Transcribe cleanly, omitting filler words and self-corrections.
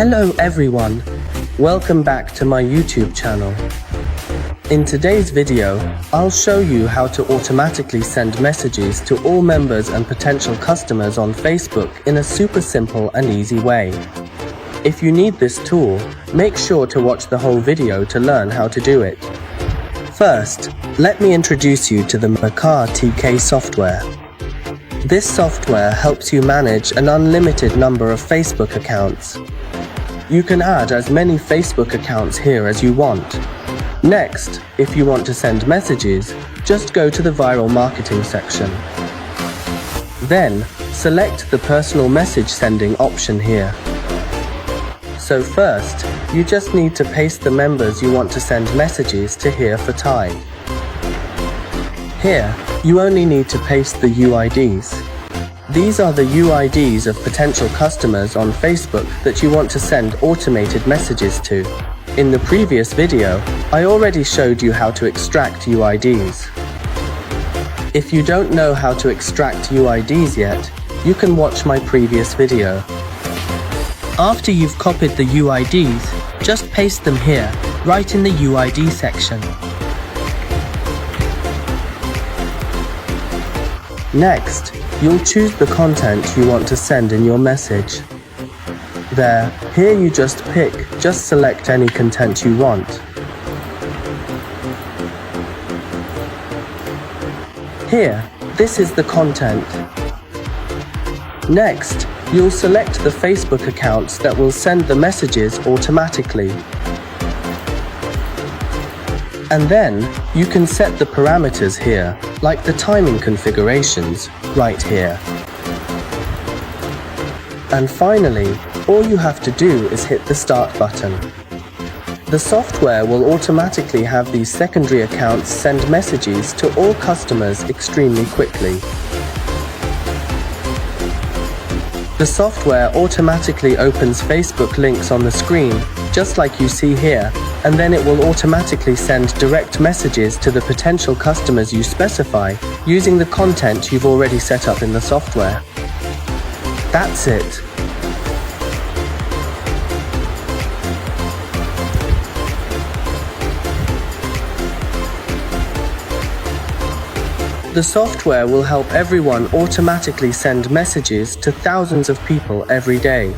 Hello everyone, welcome back to my YouTube channel. In today's video, I'll show you how to automatically send messages to all members and potential customers on Facebook in a super simple and easy way. If you need this tool, make sure to watch the whole video to learn how to do it. First, let me introduce you to the Mercari TK software. This software helps you manage an unlimited number of Facebook accounts. You can add as many Facebook accounts here as you want. Next, if you want to send messages, just go to the viral marketing section. Then, select the personal message sending option here. So first, you just need to paste the members you want to send messages to here for time. Here, you only need to paste the UIDs. These are the UIDs of potential customers on Facebook that you want to send automated messages to. In the previous video, I already showed you how to extract UIDs. If you don't know how to extract UIDs yet, you can watch my previous video. After you've copied the UIDs, just paste them here, right in the UID section. Next, you'll choose the content you want to send in your message. Here you just select any content you want. Here, this is the content. Next, you'll select the Facebook accounts that will send the messages automatically. And then, you can set the parameters here, like the timing configurations, right here. And finally, all you have to do is hit the Start button. The software will automatically have these secondary accounts send messages to all customers extremely quickly. The software automatically opens Facebook links on the screen, just like you see here, and then it will automatically send direct messages to the potential customers you specify using the content you've already set up in the software. That's it. The software will help everyone automatically send messages to thousands of people every day.